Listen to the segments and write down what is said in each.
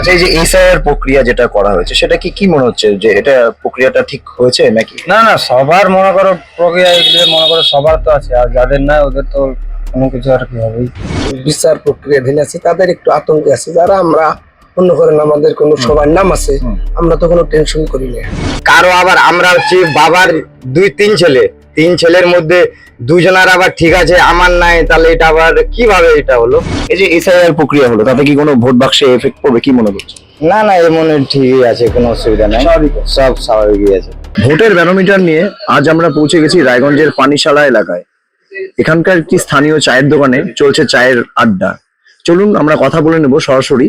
আচ্ছা, এই যে এসআইআর প্রক্রিয়া যেটা করা হয়েছে সেটা কি মনে হচ্ছে যে এটা প্রক্রিয়াটা ঠিক হয়েছে নাকি? না না, সবার মনে করো প্রক্রিয়া এগুলো মনে করো সবার তো আছে, আর যাদের নাই ওদের তো কোনো কিছু আর কি হবেই। বিচার প্রক্রিয়াধীন আছে তাদের একটু আতঙ্কে আছে, যারা আমরা মনে করেন আমাদের কোনো সবার নাম আছে, আমরা তো কোনো টেনশন করি না। কারো আবার আমরা হচ্ছে বাবার তিন ছেলের মধ্যে দুজনের আবার ঠিক আছে, আমার নাই, তাহলে এটা আবার কিভাবে এটা হলো? এই যে এসআইআর প্রক্রিয়া হলো তাতে কি কোনো ভোট বাক্সে এফেক্ট পড়বে কি মনে করছে? না না, এ মনে হয় ঠিকই আছে, কোনো অসুবিধা নাই, সব স্বাভাবিকই আছে। ভোটের ব্যারোমিটার নিয়ে আজ আমরা পৌঁছে গেছি রায়গঞ্জের পানিশালা এলাকায়। এখানকার একটি স্থানীয় চায়ের দোকানে চলছে চায়ের আড্ডা। চলুন আমরা কথা বলে নেব সরাসরি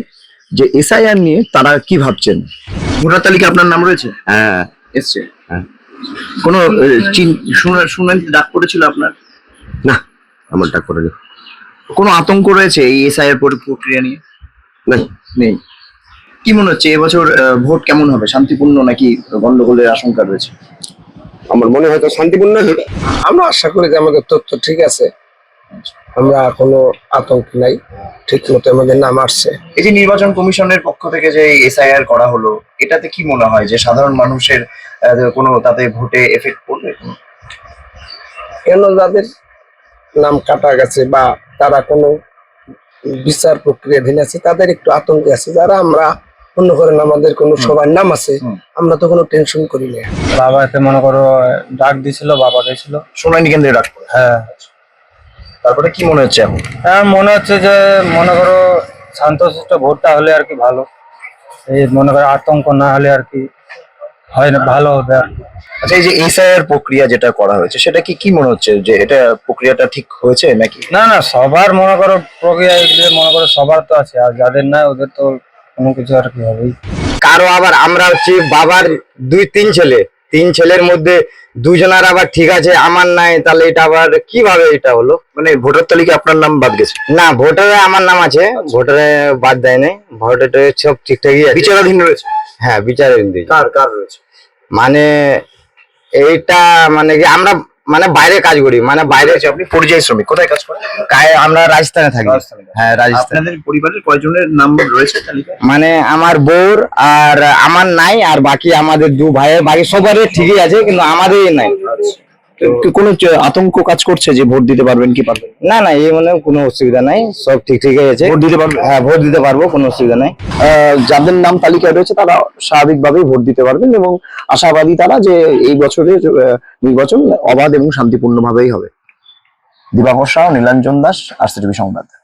যে এসআইআর নিয়ে তারা কি ভাবছেন। ভোটার তালিকা আপনার নাম রয়েছে? হ্যাঁ, এসছে। কোনো শুনেন ডাক পড়েছিল আপনার? না এমনটা করে নি। কোনো আতঙ্ক রয়েছে এই এসআইআর প্রক্রিয়া নিয়ে? নাই। নেই। কি মনে হচ্ছে এবছর ভোট কেমন হবে, শান্তিপূর্ণ নাকি গন্ডগোলের আশঙ্কা রয়েছে? আমার মনে হয় তো শান্তিপূর্ণ হবে। আমরা আশা করি যে আমাদের তথ্য ঠিক আছে, আমরা কোনো আতঙ্ক নাই, ঠিক মতো আমাদের নাম আসছে। এই যে নির্বাচন কমিশনের পক্ষ থেকে যে এসআইআর করা হলো, এটাতে কি মনে হয় যে সাধারণ মানুষের কোনো তাতে ভোটে এফেক্ট পড়বে? কেন যাদের নাম কাটা গেছে বা তারা কোনো বিচার প্রক্রিয়াধীন আছে তাদের একটু আতঙ্কে আছে, যারা আমরা মনে করেন আমাদের কোনো সবার নাম আছে, আমরা তো কোনো টেনশন করি না। বাবাকে মনে করো ডাক দিছিল, বাবা গেছিল। শুনানি কেন্দ্রে ডাক পড়ে। হ্যাঁ, তারপরে কি মনে হচ্ছে এখন? মনে হচ্ছে যে মনে করো শান্তশিষ্ট ভোটটা হলে আর কি ভালো, এই মনে করো আতঙ্ক না হলে আর কি হয় না, ভালো হবে আর কি। আচ্ছা, এই যে এসআইআর প্রক্রিয়া যেটা করা হয়েছে সেটা কি মনে হচ্ছে যে এটা প্রক্রিয়াটা ঠিক হয়েছে নাকি? না না, সবার মনে করো প্রক্রিয়া এগুলো মনে করো সবার তো আছে, আর যাদের নাই ওদের তো কোনো কিছু আর কি হবেই। কারো আবার আমরা হচ্ছে বাবার তিন ছেলের মধ্যে দুজনের আবার ঠিক আছে, আমার নাই, তাহলে এটা আবার কিভাবে এটা হলো? মানে ভোটার তালিকা আপনার নাম বাদ গেছে? না, ভোটারে আমার নাম আছে, ভোটারে বাদ দেয় নাই, ভোটারে সব ঠিকঠাকই আছে। বিচারাধীন রয়েছে? হ্যাঁ, বিচারাধীন দিয়েছে। কার রয়েছে? মানে এইটা মানে কি আমরা মানে বাইরে কাজ করি, মানে বাইরে আপনি পরিযায়ী শ্রমিক, কোথায় কাজ করেন? আমরা রাজস্থানে থাকি। হ্যাঁ, রাজস্থান। আপনাদের পরিবারের কয়জনের নাম রয়েছে তালিকায়? মানে আমার বউর আর আমার নাই, আর বাকি আমাদের দু ভাইয়ের, বাকি সবারই ঠিকই আছে, কিন্তু আমাদেরই নাই। কোনো আতঙ্ক কাজ করছে যে ভোট দিতে পারবেন কি পারবেন? না না, এই মানে কোনো অসুবিধা নাই, সব ঠিকই আছে। ভোট দিতে পারবেন? হ্যাঁ, ভোট দিতে পারবো, কোনো অসুবিধা নাই। যাদের নাম তালিকায় রয়েছে তারা স্বাভাবিকভাবেই ভোট দিতে পারবেন এবং আশাবাদী তারা যে এই বছরের নির্বাচন অবাধ এবং শান্তিপূর্ণভাবেই হবে। দিবাকর সাহা, নীলাঞ্জন দাস, আরসিটিভি সংবাদ।